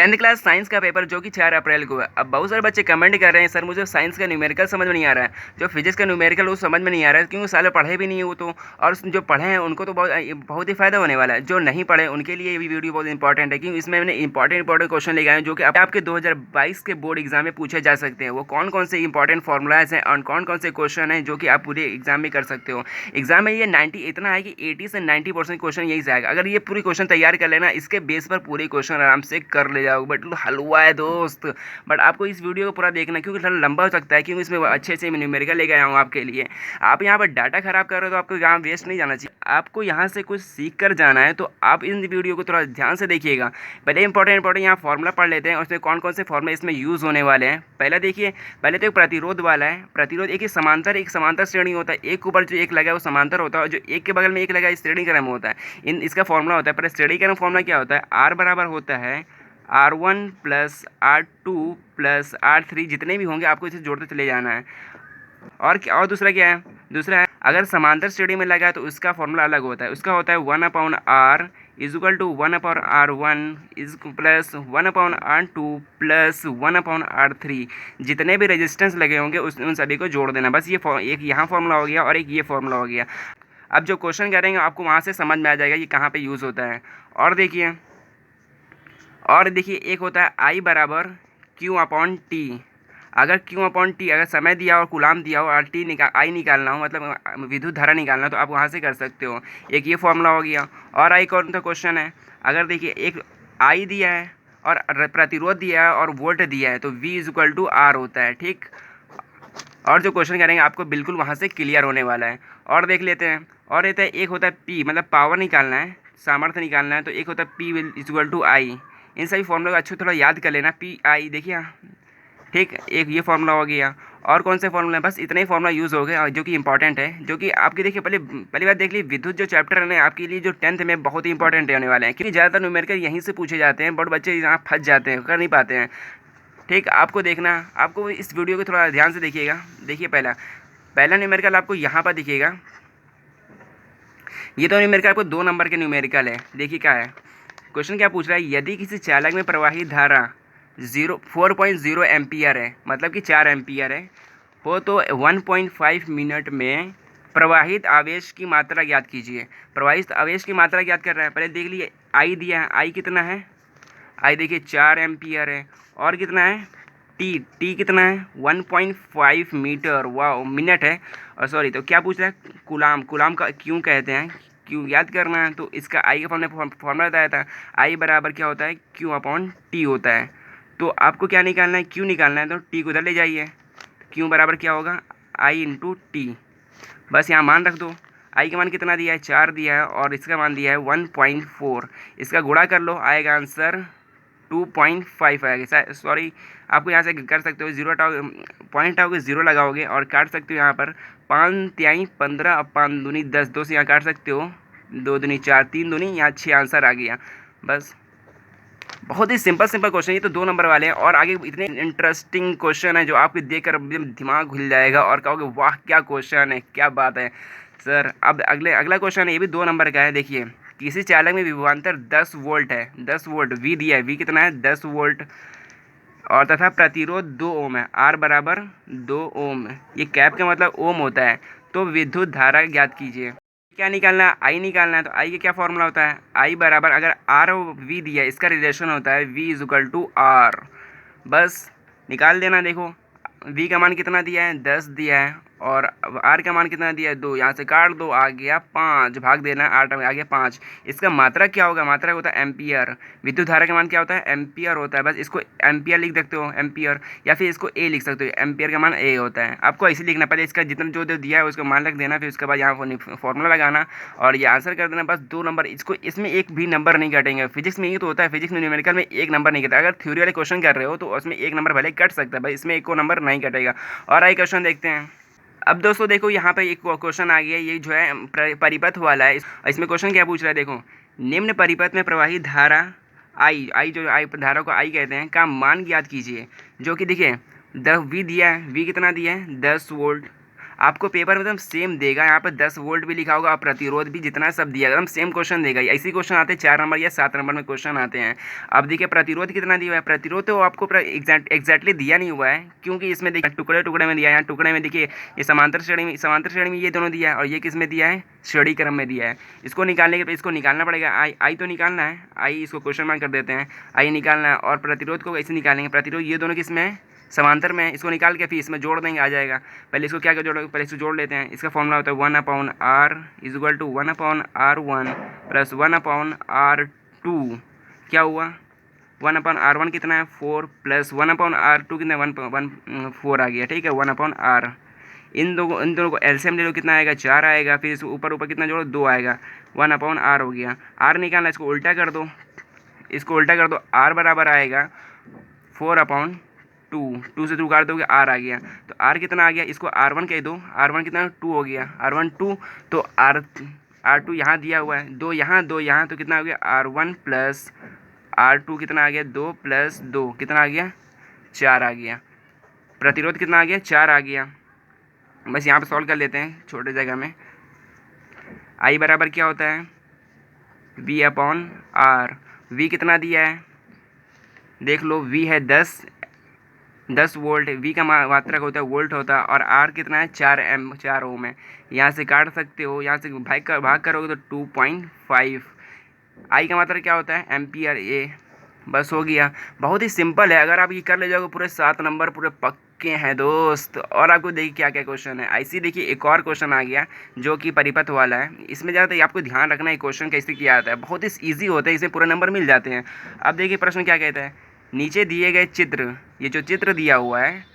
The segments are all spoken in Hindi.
10th क्लास साइंस का पेपर जो कि 4 अप्रैल को है। अब बहुत सारे बच्चे कमेंट कर रहे हैं सर मुझे साइंस का न्यूमेरिकल समझ में नहीं आ रहा है, जो फिजिक्स का न्यूमेरिकल वो समझ में नहीं आ रहा है क्योंकि साले पढ़े भी नहीं है वो तो। और जो पढ़े हैं उनको तो बहुत ही फ़ायदा होने वाला है, जो नहीं पढ़े उनके लिए ये वीडियो बहुत इंपॉर्टेंट है क्योंकि इसमें मैंने इंपॉर्टेंट क्वेश्चन लेके आए हैं जो कि आपके 2022 के बोर्ड एग्जाम में पूछे जा सकते हैं। वो कौन कौन से इंपॉर्टेंट फार्मूलाज हैं और कौन कौन से क्वेश्चन हैं जो कि आप पूरे एग्जाम में कर सकते हो। एग्जाम में ये 90 इतना है कि 80 से 90% क्वेश्चन यही से आएगा। अगर ये पूरी क्वेश्चन तैयार कर लेना, इसके बेस पर पूरे क्वेश्चन आराम से कर ले जाओगे। बट हलवा है दोस्त, बट आपको इस वीडियो को पूरा देखना क्योंकि थोड़ा लंबा हो सकता है क्योंकि इसमें अच्छे से न्यूमेरिकल लेके आया हूँ आपके लिए। आप यहाँ पर डाटा खराब कर रहे हो तो आपको यहाँ वेस्ट नहीं जाना चाहिए, आपको यहाँ से कुछ सीख कर जाना है। तो आप इन वीडियो को थोड़ा ध्यान से देखिएगा। पहले इंपॉर्टेंट यहाँ फॉर्मूला पढ़ लेते हैं, उसमें कौन कौन से फॉर्मूले इसमें यूज़ होने वाले हैं। पहले देखिए, पहले तो एक प्रतिरोध वाला है। प्रतिरोध एक समांतर श्रेणी होता है, एक के ऊपर जो एक लगा है वो समांतर होता है और जो एक के बगल में एक लगा है श्रेणी क्रम होता है। इसका फॉर्मूला होता है, पर श्रेणी क्रम फॉर्मूला क्या होता है, आर बराबर होता है R1 plus R2 plus R3, जितने भी होंगे आपको इसे जोड़ते चले जाना है। और दूसरा क्या है, दूसरा है अगर समांतर श्रेणी में लगा है तो उसका फॉर्मूला अलग होता है, उसका होता है 1/R is equal to 1/R1 is plus 1/R2 plus 1/R3। जितने भी रेजिस्टेंस लगे होंगे उन सभी को जोड़ देना। बस ये एक यहाँ फॉर्मूला हो गया और एक ये फॉर्मूला हो गया। अब जो क्वेश्चन करेंगे आपको वहाँ से समझ में आ जाएगा ये कहाँ पे यूज़ होता है। और देखिए एक होता है I बराबर Q/T। अगर Q/T अगर समय दिया और कूलाम दिया हो और I निकालना हो, मतलब विद्युत धारा निकालना हो, तो आप वहाँ से कर सकते हो। एक ये फॉर्मूला हो गया। और I कौन सा क्वेश्चन है, अगर देखिए एक I दिया है और प्रतिरोध दिया है और वोल्ट दिया है तो V is equal to R होता है, ठीक। और जो क्वेश्चन करेंगे आपको बिल्कुल वहाँ से क्लियर होने वाला है। और देख लेते हैं, और रहता है एक होता है P, मतलब पावर निकालना है, सामर्थ्य निकालना है, तो एक होता है P is equal to I। इन सभी फॉर्मूला को अच्छे थोड़ा याद कर लेना, PI देखिए, ठीक। एक ये फॉर्मूला हो गया। और कौन से फॉर्मूला है, बस इतने ही फॉर्मूला यूज़ हो गए जो कि इंपॉर्टेंट है, जो कि आपकी देखिए पहली बात देख ली, विद्युत जो चैप्टर है आपके लिए जो 10th में बहुत ही इंपॉर्टेंट होने वाले हैं क्योंकि ज़्यादातर न्यूमेरिकल यहीं से पूछे जाते हैं, बट बच्चे यहाँ फंस जाते हैं, कर नहीं पाते हैं, ठीक। आपको देखना, आपको इस वीडियो को थोड़ा ध्यान से देखिएगा। देखिए पहला न्यूमेरिकल आपको यहाँ पर दिखेगा, ये तो न्यूमेरिकल आपको 2 नंबर के न्यूमेरिकल है। देखिए क्या है, क्वेश्चन क्या पूछ रहा है, यदि किसी चालक में प्रवाहित धारा 4.0 एम्पियर है, मतलब कि 4 एम्पियर है हो, तो 1.5 मिनट में प्रवाहित आवेश की मात्रा ज्ञात कीजिए। प्रवाहित आवेश की मात्रा ज्ञात कर रहा है। पहले देख लिए आई दिया है, आई कितना है, आई देखिए 4 एम्पियर है। और कितना है, टी कितना है 1.5 मीटर, वाह मिनट है। और सॉरी, तो क्या पूछ रहा है, कूलाम का क्यों कहते हैं, क्यों याद करना है। तो इसका आई का फॉर्मूला बताया था, आई बराबर क्या होता है, Q/T होता है। तो आपको क्या निकालना है, क्यू निकालना है, तो टी को उधर ले जाइए। क्यू बराबर क्या होगा, I × T। बस यहाँ मान रख दो। आई का मान कितना दिया है, 4 दिया है और इसका मान दिया है 1.4। इसका गुणा कर लो, आएगा आंसर 2.5 आएगा। सॉरी, आपको यहाँ से कर सकते हो, जीरो पॉइंट आओगे, जीरो लगाओगे और काट सकते हो यहाँ पर 5×3 = 15 और 5 दूनी 10, 2 से यहाँ काट सकते हो, 2 दूनी 4, 3 दूनी यहाँ 6 आंसर आ गया। बस बहुत ही सिंपल क्वेश्चन, ये तो 2 नंबर वाले हैं। और आगे इतने इंटरेस्टिंग क्वेश्चन है जो आपको देखकर दिमाग हिल जाएगा और कहोगे वाह क्या क्वेश्चन है, क्या बात है सर। अब अगला क्वेश्चन है, ये भी 2 नंबर का है। देखिए, किसी चालक में विभवांतर 10 वोल्ट है, 10 वोल्ट, वी दिया है, वी कितना है 10 वोल्ट, और तथा प्रतिरोध 2 ओम है, आर बराबर 2 ओम। ये कैप का मतलब ओम होता है। तो विद्युत धारा ज्ञात कीजिए। क्या निकालना है, आई निकालना है। तो आई का क्या फॉर्मूला होता है, आई बराबर अगर आर और वी दिया है, इसका रिलेशन होता है V is equal to R. बस निकाल देना। देखो वी का मान कितना दिया है, 10 दिया है, और आर का मान कितना दिया है, 2। यहाँ से काट दो, आ गया 5, भाग देना, 8 में आ गया 5। इसका मात्रा क्या होगा, मात्रा होता है एम्पियर। विद्युत धारा का मान क्या होता है, एम्पियर होता है। बस इसको एम्पियर लिख सकते हो, एम्पियर, या फिर इसको ए लिख सकते हो, एम्पियर का मान ए होता है। आपको ऐसे लिखना, पहले इसका जितना जो दिया है उसको मान रख देना, फिर उसके बाद यहाँ फॉर्मूला लगाना और ये आंसर कर देना। बस 2 नंबर, इसको इसमें एक भी नंबर नहीं कटेंगे। फिजिक्स में ये तो होता है, फिजिक्स में न्यूमेरिकल में 1 नंबर नहीं कटा। अगर थ्योरी वाले क्वेश्चन कर रहे हो तो उसमें 1 नंबर भले कट सकता है, भाई इसमें 1 नंबर नहीं कटेगा। और आई क्वेश्चन देखते हैं। अब दोस्तों देखो, यहाँ पे एक क्वेश्चन आ गया, ये जो है परिपथ वाला है। इसमें क्वेश्चन क्या पूछ रहा है, देखो, निम्न परिपथ में प्रवाहित धारा आई जो आई धारा को आई कहते हैं का मान ज्ञात कीजिए। जो कि देखिए वी दिया है, वी कितना दिया है 10 वोल्ट। आपको पेपर में एकदम सेम देगा, यहाँ पे 10 वोल्ट भी लिखा होगा और प्रतिरोध भी जितना सब दिया एकदम सेम क्वेश्चन देगा। ऐसे क्वेश्चन आते हैं 4 नंबर या 7 नंबर में क्वेश्चन आते हैं। अब देखिए प्रतिरोध कितना दिया हुआ है, प्रतिरोध तो आपको एग्जैक्टली दिया नहीं हुआ है, क्योंकि इसमें देखिए टुकड़े टुकड़े में दिया है। यहाँ टुकड़े में देखिए ये समांतर श्रेणी में ये दोनों दिया है, और ये किस में दिया है, श्रेणी क्रम में दिया है। इसको निकालने के इसको निकालना पड़ेगा, आई तो निकालना है, आई इसको क्वेश्चन मार्क कर देते हैं, आई निकालना है। और प्रतिरोध को कैसे निकालेंगे, प्रतिरोध ये दोनों किस में है, समांतर में है। इसको निकाल के फिर इसमें जोड़ देंगे, आ जाएगा। पहले इसको क्या जोड़ोगे, पहले इसको जोड़ लेते हैं। इसका फॉर्मूला होता है 1/R equal to 1/R1 plus 1/R2। क्या हुआ, 1/R1 कितना है 4 प्लस 1/R2 कितना है 4 आ गया, ठीक है 1/R। इन दोनों को एलसीएम ले लो, कितना आएगा 4 आएगा। फिर इसको ऊपर ऊपर कितना जोड़ो 2 आएगा, 1/R हो गया। R निकालना, इसको उल्टा कर दो, इसको उल्टा कर दो, R बराबर आएगा 4/2, 2 से 2 काट दोगे R आ गया। तो R कितना आ गया, इसको R1 कह दो, R1 कितना 2 हो गया, R1 2। तो R2 यहाँ दिया हुआ है, 2 यहाँ 2 यहाँ, तो कितना हो गया R1 प्लस R2 कितना आ गया 2 प्लस 2 कितना आ गया 4 आ गया। प्रतिरोध कितना आ गया 4 आ गया। बस यहाँ पे सॉल्व कर लेते हैं छोटे जगह में। I बराबर क्या होता है V/R। V कितना दिया है देख लो, V है 10 वोल्ट, V का मात्रक होता है वोल्ट होता है, और R कितना है 4 ओम है। यहाँ से काट सकते हो, यहाँ से भाग करोगे तो 2.5। I का मात्रक क्या होता है एम्पियर A। बस हो गया, बहुत ही सिंपल है। अगर आप ये कर ले जाओगे पूरे 7 नंबर पूरे पक्के हैं दोस्त। और आपको देखिए क्या क्या क्वेश्चन है। ऐसे देखिए एक और क्वेश्चन आ गया जो कि परिपथ वाला है। इसमें ज़्यादातर आपको ध्यान रखना है क्वेश्चन कैसे किया जाता है, बहुत ही ईजी होता है, इसमें पूरे नंबर मिल जाते हैं। अब देखिए प्रश्न क्या कहता है, नीचे दिए गए चित्र, ये जो चित्र दिया हुआ है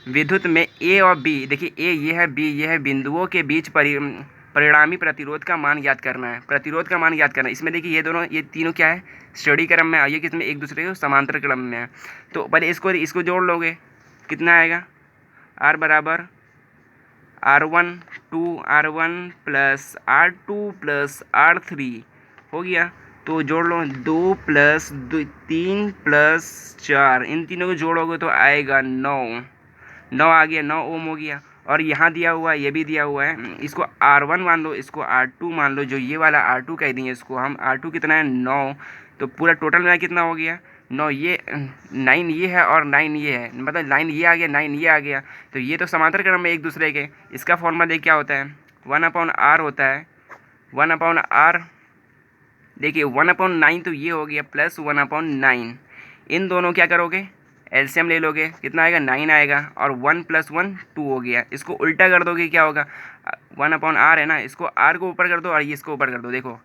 विद्युत में A और B, देखिए A ये है, B ये है, बिंदुओं के बीच परिणामी प्रतिरोध का मान ज्ञात करना है, प्रतिरोध का मान ज्ञात करना है। इसमें देखिए ये तीनों क्या है श्रेणी क्रम में, और ये किसमें एक दूसरे के समांतर क्रम में है। तो पहले इसको जोड़ लोगे, कितना आएगा R बराबर R1 plus R2 plus R3 हो गया। तो जोड़ लो 2 प्लस 3 प्लस 4, इन तीनों को जोड़ोगे तो आएगा 9 आ गया, 9 ओम हो गया। और यहाँ दिया हुआ है, ये भी दिया हुआ है, इसको R1 मान लो, इसको R2 मान लो, जो ये वाला R2 कह देंगे इसको हम, R2 कितना है 9। तो पूरा टोटल में कितना हो गया 9, ये 9 ये है और 9 ये है, मतलब 9 ये आ गया 9 ये आ गया। तो ये तो समांतर क्रम में एक दूसरे के। इसका फॉर्मूला देख क्या होता है 1/R होता है, 1/R देखिए 1/9 तो ये हो गया प्लस 1/9। इन दोनों क्या करोगे एलसीएम ले लोगे, कितना आएगा 9 आएगा, और 1 + 1 2 हो गया। इसको उल्टा कर दोगे क्या होगा 1/R है ना, इसको R को ऊपर कर दो और ये इसको ऊपर कर दो। देखो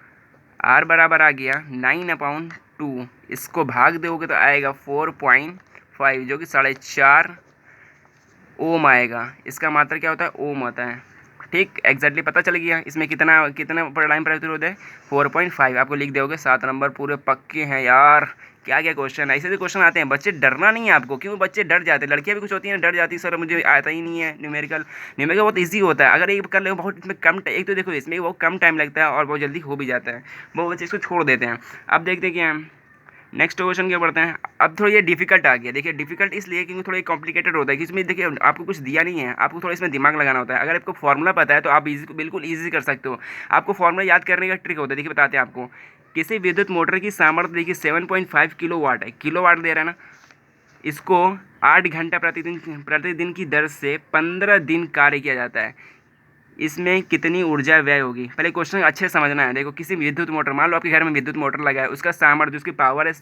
R बराबर आ गया 9/2, इसको भाग दोगे तो आएगा 4.5 जो कि 4.5 ओम आएगा। इसका मात्रा क्या होता है ओम होता है, ठीक एग्जैक्टली पता चल गया। इसमें कितना परिणामी प्रतिरोध है 4.5, आपको लिख दोगे 7 नंबर पूरे पक्के हैं यार। क्या क्या क्वेश्चन ऐसे ऐसे क्वेश्चन आते हैं, बच्चे डरना नहीं है आपको, क्यों बच्चे डर जाते हैं, लड़कियां भी कुछ होती हैं डर जाती है, सर मुझे आता ही नहीं है न्यूमेरिकल बहुत ईजी होता है, अगर एक कर ले बहुत इसमें कम, एक तो देखो इसमें बहुत कम टाइम लगता है और बहुत जल्दी हो भी जाता है, वो बच्चे इसको छोड़ देते हैं। अब देखते हैं क्या नेक्स्ट क्वेश्चन क्या पढ़ते हैं। अब थोड़ा ये डिफिकल्ट आ गया, देखिए डिफिकल्ट इसलिए क्योंकि थोड़ा कॉम्प्लिकेटेड होता है कि इसमें देखिए आपको कुछ दिया नहीं है, आपको थोड़ा इसमें दिमाग लगाना होता है। अगर आपको फॉर्मूला पता है तो आप बिल्कुल ईजी कर सकते हो। आपको फॉर्मूला याद करने का ट्रिक होता है, देखिए बताते हैं आपको। किसी विद्युत मोटर की सामर्थ्य देखिए 7.5 किलोवाट है, किलोवाट दे रहा है ना, इसको 8 घंटा प्रतिदिन की दर से 15 दिन कार्य किया जाता है। इसमें कितनी ऊर्जा व्यय होगी, पहले क्वेश्चन अच्छे से समझना है। देखो किसी विद्युत मोटर, मान लो आपके घर में विद्युत मोटर लगा है, उसका सामर्थ्य उसकी पावर है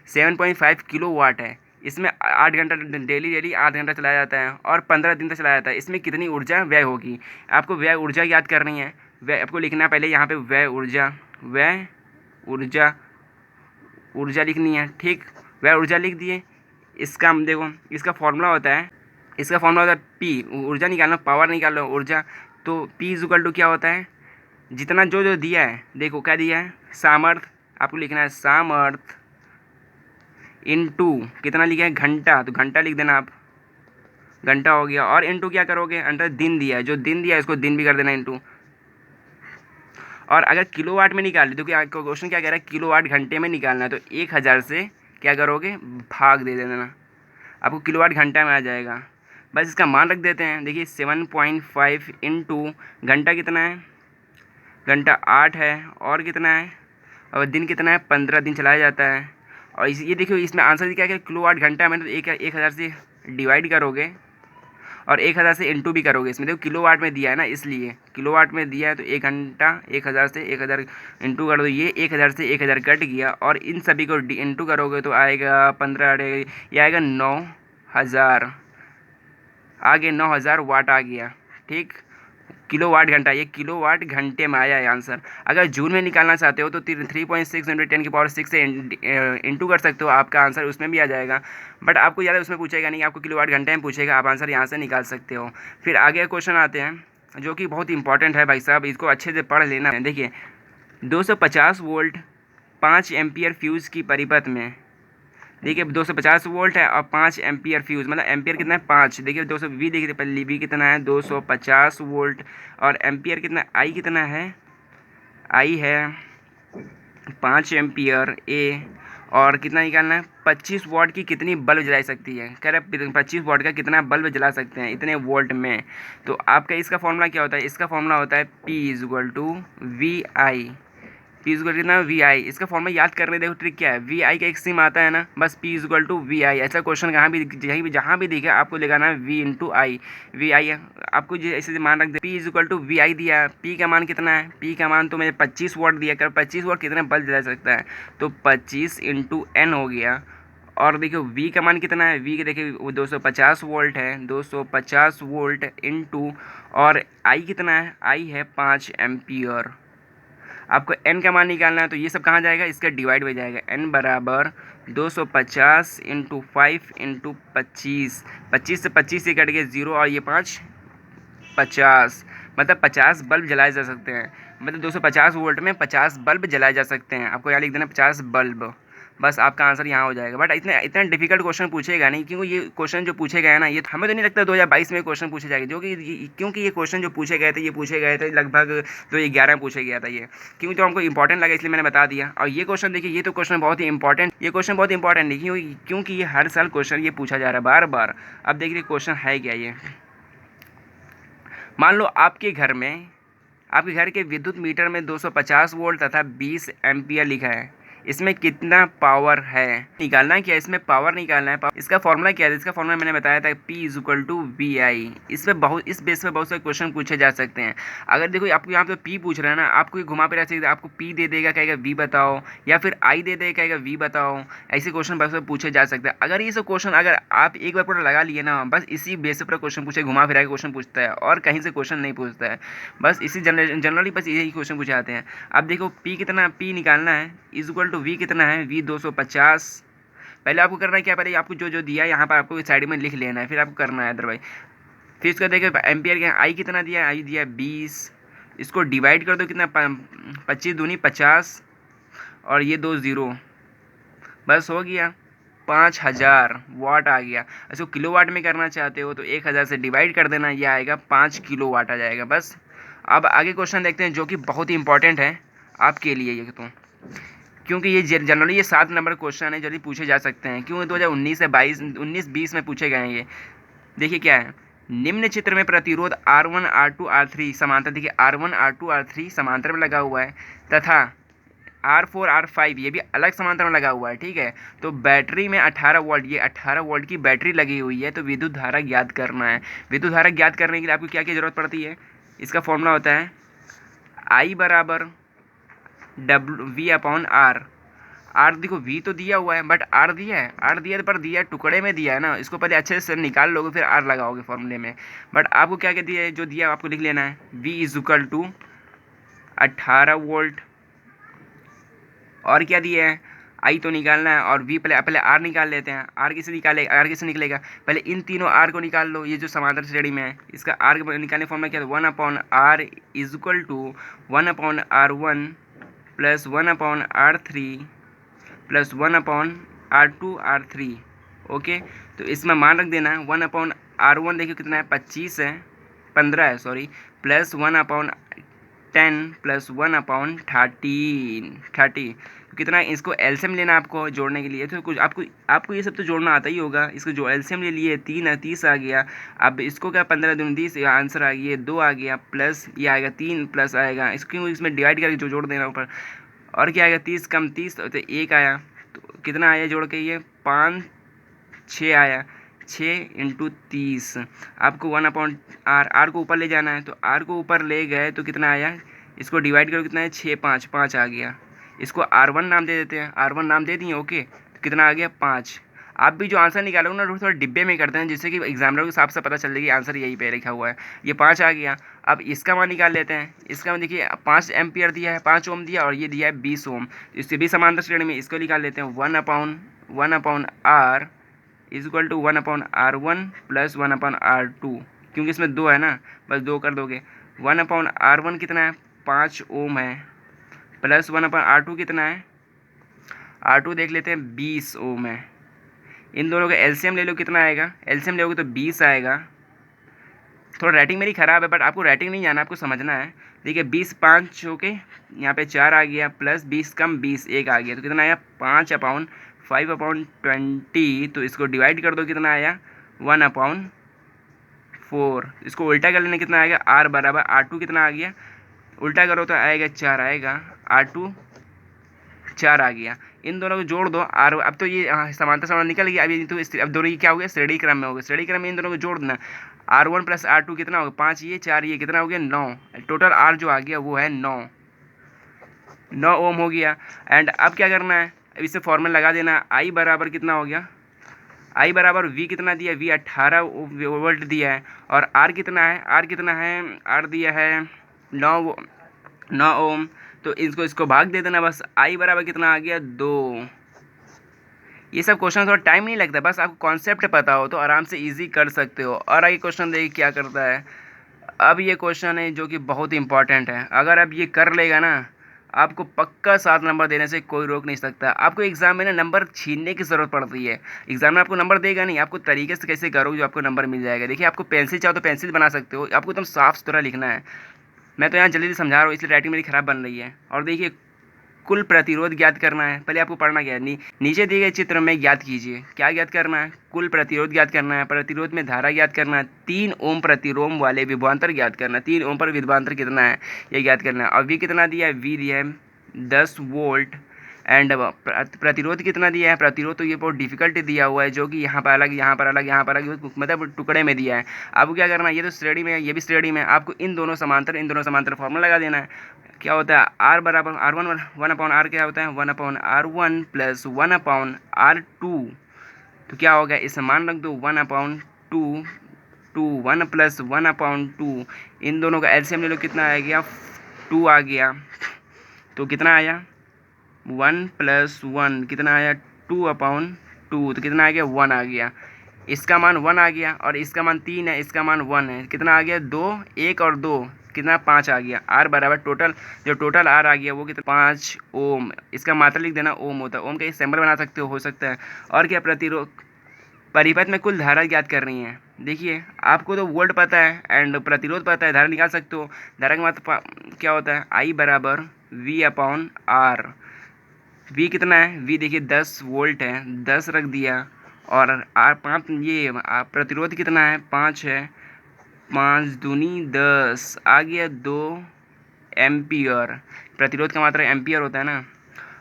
7.5 किलोवाट है, इसमें 8 घंटा डेली 8 घंटा चलाया जाता है और 15 दिन तक चलाया जाता है। इसमें कितनी ऊर्जा व्यय होगी, आपको व्यय ऊर्जा याद करनी है। व्यय आपको लिखना है पहले यहाँ पे व्यय ऊर्जा लिखनी है, ठीक व्यय ऊर्जा लिख दिए। इसका देखो इसका फॉर्मूला होता है P, ऊर्जा निकालना पावर निकालो ऊर्जा, तो P = क्या होता है जितना जो दिया है, देखो क्या दिया है सामर्थ्य, आपको लिखना है सामर्थ्य इनटू कितना लिखा है घंटा, तो घंटा लिख देना आप, घंटा हो गया। और इनटू क्या करोगे अंदर दिन दिया है, जो दिन दिया है इसको दिन भी कर देना इनटू। और अगर किलोवाट में निकाल तो क्या क्वेश्चन क्या कह रहा है किलोवाट घंटे में निकालना है, तो 1000 से क्या करोगे भाग दे देना, आपको किलोवाट घंटा में आ जाएगा। बस इसका मान रख देते हैं। देखिए 7.5 इंटू घंटा कितना है, घंटा 8 है, और कितना है, और दिन कितना है, 15 दिन चलाया जाता है। और ये देखिए इसमें आंसर क्या है, किलो वाट घंटा में, तो 1000 से डिवाइड करोगे और 1000 से इंटू भी करोगे। इसमें देखो किलो वाट में दिया है ना, इसलिए किलो वाट में दिया है, तो 1 घंटा 1000 से 1000 इंटू कर दो। ये 1000 से 1000 कट गया, और इन सभी को इंटू करोगे तो आएगा 15, ये आएगा 9000, आगे 9000 वाट आ गया। ठीक, किलो वाट घंटा, ये किलो वाट घंटे में आया है आंसर। अगर जूल में निकालना चाहते हो तो 3.6 × 10⁻6 से इंटू कर सकते हो, आपका आंसर उसमें भी आ जाएगा। बट आपको ज़्यादा उसमें पूछेगा नहीं, आपको किलो वाट घंटे में पूछेगा, आप आंसर यहाँ से निकाल सकते हो। फिर आगे क्वेश्चन आते हैं जो कि बहुत इंपॉर्टेंट है भाई साहब, इसको अच्छे से पढ़ लेना है। देखिए 250 वोल्ट 5 एम्पियर फ्यूज़ की परिपथ में, देखिए 250 वोल्ट है और 5 एम्पियर फ्यूज़, मतलब एम्पियर कितना है 5। देखिए 200 वी, देखिए पहले वी कितना है 250 वोल्ट, और एम्पियर कितना, आई कितना है, आई है 5 एम्पियर ए। और कितना निकालना है, 25 वॉट की कितनी बल्ब जला सकती है, कह रहे 25 वॉट का कितना बल्ब जला सकते हैं इतने वोल्ट में। तो आपका इसका फॉर्मूला क्या होता है, इसका फॉर्मूला होता है P = P कितना VI। इसका फॉर्मूला याद करने, देखो ट्रिक क्या है, VI का एक सिम आता है ना, बस P = VI। ऐसा क्वेश्चन कहाँ भी जहाँ भी दिखे आपको लिखाना है V × I। VI आपको ऐसे मान रख दे, P = VI दिया, P का मान कितना है, P का मान तो मैंने 25 वॉट दिया कर, 25 वॉट कितने बल्ब जला सकता है, तो 25 × N हो गया। और देखियो V का मान कितना है, V के देखिए वो 250 वोल्ट है, 250 वोल्ट इंटू, और I कितना है, I है 5 एम्पियर। आपको n का मान निकालना है, तो ये सब कहाँ जाएगा, इसका डिवाइड हो जाएगा। n बराबर 250 × 5 × 25, 25 से 25 से कट गए 0, और ये 5 50, मतलब 50 बल्ब जलाए जा सकते हैं। मतलब 250 वोल्ट में 50 बल्ब जलाए जा सकते हैं। आपको यहाँ लिख देना 50 बल्ब, बस आपका आंसर यहाँ हो जाएगा। बट इतना इतना डिफिकल्ट क्वेश्चन पूछेगा नहीं, क्योंकि ये क्वेश्चन जो पूछे गए हैं ना, ये हमें तो नहीं लगता 2022 में क्वेश्चन पूछे जाएंगे, जो कि क्योंकि ये क्वेश्चन जो पूछे गए थे, ये पूछे गए थे लगभग 2011 में पूछे गया था ये, क्योंकि तो हमको इंपॉर्टेंट लगा इसलिए मैंने बता दिया। और ये क्वेश्चन देखिए, ये तो क्वेश्चन बहुत ही इंपॉर्टेंट, ये क्वेश्चन बहुत इंपॉर्टेंट है, क्योंकि ये हर साल क्वेश्चन ये पूछा जा रहा है बार बार। अब देखिए क्वेश्चन है क्या ये, मान लो आपके घर के विद्युत मीटर में 250 वोल्ट तथा 20 एम्पियर लिखा है, इसमें कितना पावर है निकालना है। क्या इसमें पावर निकालना है, इसका फॉर्मूला क्या है, इसका फॉर्मूला मैंने बताया था P = VI। इस बेस पे बहुत सारे क्वेश्चन पूछे जा सकते हैं। अगर देखो आपको यहाँ पे P पूछ रहा है ना, आपको घुमा फिरा सकते, आपको P दे देगा, कहेगा V बताओ, या फिर I दे देगा, कहेगा V बताओ। ऐसे क्वेश्चन बहुत सारे पूछे जा सकते हैं। अगर ये सब क्वेश्चन अगर आप एक बार पूरा लगा लिए ना, बस इसी बेस पर क्वेश्चन पूछे, घुमा फिरा के क्वेश्चन पूछता है, और कहीं से क्वेश्चन नहीं पूछता है, बस इसी जनरली बस यही क्वेश्चन पूछे जाते हैं। अब देखो P कितना, P निकालना है, = V कितना है, V 250। पहले आपको करना है क्या, पहले आपको जो दिया है यहाँ पर आपको साइड में लिख लेना है, फिर आपको करना है अदरवाइज। फिर इसका देखो एम्पियर क्या, आई कितना दिया, आई दिया 20, इसको डिवाइड कर दो कितना, 25 दूनी 50, और ये 2 0, बस हो गया 5000 वाट आ गया। इसको किलो वाट में करना चाहते हो तो 1000 से डिवाइड कर देना, ये आएगा 5 किलो वाट आ जाएगा बस। अब आगे क्वेश्चन देखते हैं जो कि बहुत ही इंपॉर्टेंट है आपके लिए ये, तो क्योंकि ये जनरली ये 7 नंबर क्वेश्चन है, जल्दी पूछे जा सकते हैं, क्योंकि 2019 से 19-20 में पूछे गए हैं ये। देखिए क्या है, निम्न चित्र में प्रतिरोध R1 R2 R3 समांतर, देखिए R1 R2 R3 समांतर में लगा हुआ है, तथा R4 R5 ये भी अलग समांतर में लगा हुआ है। ठीक है, तो बैटरी में 18 वोल्ट, ये 18 वोल्ट की बैटरी लगी हुई है, तो विद्युत धारा ज्ञात करना है। विद्युत धारा ज्ञात करने के लिए आपको क्या क्या जरूरत पड़ती है, इसका फॉर्मूला होता है I = V/R। आर देखो V तो दिया हुआ है, बट R दिया है, R दिया पर दिया टुकड़े में दिया है ना, इसको पहले अच्छे से निकाल लोगे फिर R लगाओगे फॉर्मूले में। बट आपको क्या क्या दिया है, जो दिया आपको लिख लेना है, V = 18 वोल्ट, और क्या दिया है, आई तो निकालना है, और V पहले R निकाल लेते हैं। R किसे निकलेगा, पहले इन तीनों R को निकाल लो, ये जो समांतर श्रेणी में है, इसका R निकालने फॉर्मूला क्या है, 1/R = 1/R1 + 1/R3 + 1/R2R3। Okay, तो इसमें मान रख देना है 1/R1 देखिए कितना है, 15 है सॉरी, + 10 प्लस 1/13 तो कितना है? इसको एलसीएम लेना आपको जोड़ने के लिए, तो कुछ आपको ये सब तो जोड़ना आता ही होगा। इसको जो एलसीएम ले लिए 30 आ गया। अब इसको क्या 15 दूनी 30 आंसर आ गया, 2 आ गया, प्लस ये आएगा 3 प्लस आएगा, इसको इसमें डिवाइड करके जो जोड़ देना ऊपर, और क्या आएगा 30 कम 30 तो 1 आया। तो कितना आया जोड़ के? ये 5 6 आया, 6 इंटू 30। आपको 1/r को ऊपर ले जाना है, तो r को ऊपर ले गए तो कितना आया? इसको डिवाइड करो, कितना है? 6 5 आ गया। इसको r1 नाम दे देते हैं, r1 नाम दे दिए। ओके, तो कितना आ गया? 5। आप भी जो आंसर निकालोगे ना थोड़ा डिब्बे में करते हैं, जिससे कि एग्जामिनर को साफ साफ पता चल जाएगी आंसर यही पे लिखा हुआ है। ये 5 आ गया। अब इसका मान निकाल लेते हैं। इसका मान देखिए 5 एम्पियर दिया है, 5 ओम दिया, और ये दिया है 20 ओम। इससे भी समांतर श्रेणी में इसको निकाल लेते हैं। 1/r is equal to 1/r1 plus 1/r2, क्योंकि इसमें 2 है ना, बस 2 कर दोगे। 1/r1 कितना है? 5 ओम है, प्लस 1/r2 कितना है? r2 देख लेते हैं, 20 ओम है। इन दोनों का एलसीएम ले लो, कितना आएगा? एलसीएम लोगे तो 20 आएगा। थोड़ा राइटिंग मेरी ख़राब है, बट आपको राइटिंग नहीं जाना, आपको समझना है। देखिए 20 5 हो के यहाँ पे 4 आ गया, प्लस 20 कम 20 1 आ गया, तो कितना आया? 5/5/20। तो इसको डिवाइड कर दो, कितना आया? 1/4। इसको उल्टा कर लेने कितना आएगा? r बराबर r2 कितना आ गया? उल्टा करो तो आएगा 4 आएगा, r2 4 आ गया। इन दोनों को जोड़ दो आर। अब तो ये समांतर समांतर निकल गया। अभी तो अब दोनों ये क्या हो गया? श्रेणी क्रम में हो गया। श्रेणी क्रम में इन दोनों को जोड़ देना। r1 प्लस r2 कितना होगा? 5 ये 4 ये कितना हो गया? 9। टोटल r जो आ गया वो है 9 ओम हो गया। एंड अब क्या करना है? अब इसे फॉर्मूला लगा देना। I बराबर कितना हो गया? I बराबर V कितना दिया? V 18 वोल्ट दिया है। और R कितना है? R कितना है? R दिया है 9 ओम। तो इसको भाग दे देना बस। I बराबर कितना आ गया? 2। ये सब क्वेश्चन थोड़ा टाइम नहीं लगता, बस आपको कॉन्सेप्ट पता हो तो आराम से इजी कर सकते हो। और आगे क्वेश्चन देखिए क्या करता है। अब ये क्वेश्चन है जो कि बहुत इंपॉर्टेंट है। अगर अब ये कर लेगा ना, आपको पक्का 7 नंबर देने से कोई रोक नहीं सकता। आपको एग्जाम में ना नंबर छीनने की ज़रूरत पड़ती है। एग्जाम में आपको नंबर देगा नहीं, आपको तरीके से कैसे करोगे जो आपको नंबर मिल जाएगा। देखिए आपको पेंसिल चाहो तो पेंसिल बना सकते हो, आपको एकदम साफ सुथरा लिखना है। मैं तो यहाँ जल्दी समझा रहा हूँ, इसलिए राइटिंग मेरी ख़राब बन रही है। और देखिए कुल प्रतिरोध ज्ञात करना है। पहले आपको पढ़ना क्या है, नीचे दिए गए चित्र में ज्ञात कीजिए। क्या ज्ञात करना है? कुल प्रतिरोध ज्ञात करना है। प्रतिरोध में धारा ज्ञात करना है। 3 ओम प्रतिरोम वाले विभवांतर ज्ञात करना है। 3 ओम पर विभवांतर कितना है ये ज्ञात करना है। और वी कितना दिया है? वी दिया है 10 वोल्ट। एंड प्रतिरोध कितना दिया है? प्रतिरोध तो ये बहुत डिफिकल्ट दिया हुआ है, जो कि यहाँ पर अलग यहाँ पर अलग यहाँ पर अलग, मतलब टुकड़े में दिया है। आपको क्या करना है? ये तो श्रेणी में है, ये भी श्रेणी में है। आपको इन दोनों समांतर फॉर्मूला लगा देना है। क्या होता है? r बराबर r1 1/r क्या होता है? 1/r1 plus 1/r2। तो क्या होगा? इसे मान रख दो 1/2 1 प्लस 1/2। इन दोनों का एलसीएम ले लो, कितना आ गया? 2 आ गया। तो कितना आया? 1 प्लस 1 कितना आया? 2/2। तो कितना आ गया? 1 आ गया। इसका मान 1 आ गया, और इसका मान 3 है, इसका मान 1 है। कितना आ गया? 2 1 और 2 कितना? 5 आ गया। R बराबर टोटल R आ गया वो कितना? 5 ओम। इसका मात्रा लिख देना, ओम होता है। ओम का एक सिंबल बना सकते हो सकता है। और क्या? प्रतिरोध परिपथ में कुल धारा ज्ञात कर रही है। देखिए आपको तो वोल्ट पता है एंड प्रतिरोध पता है, धारा निकाल सकते हो। धारा का मात्रा क्या होता है? I बराबर V/R। V कितना है? V देखिए 10 वोल्ट है, 10 रख दिया। और R 5, ये प्रतिरोध कितना है? 5 है। 5 दूनी 10 आ गया 2 एम्पियर। प्रतिरोध का मात्रा एम्पियर होता है ना।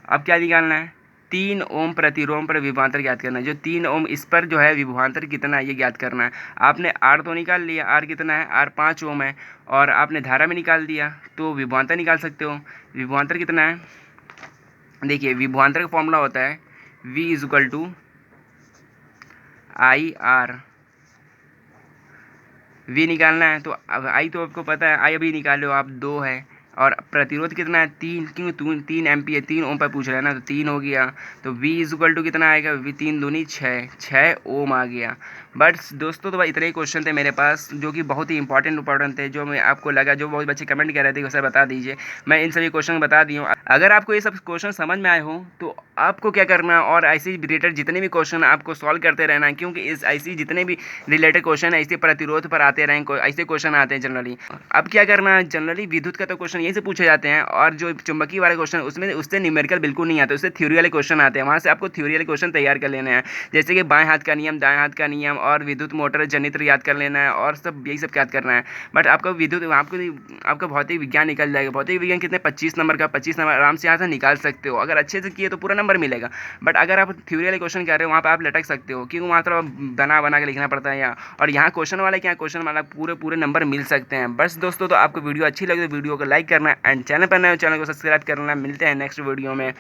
अब क्या निकालना है? 3 ओम प्रतिरोम पर विभवांतर ज्ञात करना है। जो 3 ओम इस पर जो है विभवांतर कितना है ये ज्ञात करना है। आपने R तो निकाल लिया, R कितना है? R 5 ओम है। और आपने धारा में निकाल दिया तो विभवांतर निकाल सकते हो। विभवांतर कितना है? देखिए विभवांतर का फॉर्मूला होता है V is equal to IR। V निकालना है तो अब I तो आपको पता है, I अभी निकाल लो आप, 2 है। और प्रतिरोध कितना है? 3, क्यों? 3 एम्पियर, 3 ओम पर पूछ रहा है ना, तो 3 हो गया। तो V इज इक्वल टू कितना आएगा? V 3 दूनी 6 ओम आ गया। बट दोस्तों तो इतने ही क्वेश्चन थे मेरे पास, जो कि बहुत ही इंपॉर्टेंट थे, जो मैं आपको लगा, जो बहुत बच्चे कमेंट कर रहे थे उसे बता दीजिए। मैं इन सभी क्वेश्चन बता दी हूँ। अगर आपको ये सब क्वेश्चन समझ में आए हो तो आपको क्या करना है, और ऐसे रिलेटेड जितने भी क्वेश्चन आपको सॉल्व करते रहना है, क्योंकि इस ऐसी जितने भी रिलेटेड क्वेश्चन है ऐसे प्रतिरोध पर आते रहें, ऐसे क्वेश्चन आते हैं जनरली। अब क्या करना है? जनरली विद्युत का तो क्वेश्चन यहीं से पूछे जाते हैं। और जो चुंबकीय वाले क्वेश्चन उसमें उससे न्यूमेरिकल बिल्कुल नहीं आते, उससे थ्योरी वाले क्वेश्चन आते हैं, वहाँ से आपको थ्योरी वाले क्वेश्चन तैयार कर लेने हैं। जैसे कि बाएं हाथ का नियम, दाएं हाथ का नियम और विद्युत मोटर जनित्र याद कर लेना है और सब यही सब याद करना है। बट आपका आपका भौतिक विज्ञान निकल जाएगा। भौतिक विज्ञान कितने 25 नंबर का, 25 नंबर आराम से यहाँ से निकाल सकते हो। अगर अच्छे से किए तो पूरा नंबर मिलेगा। बट अगर आप थ्योरी वाले क्वेश्चन कर रहे हो वहाँ पर आप लटक सकते हो, क्योंकि वहाँ थोड़ा बना बना के लिखना पड़ता है यहाँ। और यहाँ क्वेश्चन वाले क्या, क्वेश्चन वाला पूरे पूरे नंबर मिल सकते हैं। बस दोस्तों, तो आपको वीडियो अच्छी लगे तो वीडियो को लाइक करना एंड चैनल पर नए हो चैनल को सब्सक्राइब करना। मिलते हैं नेक्स्ट वीडियो में।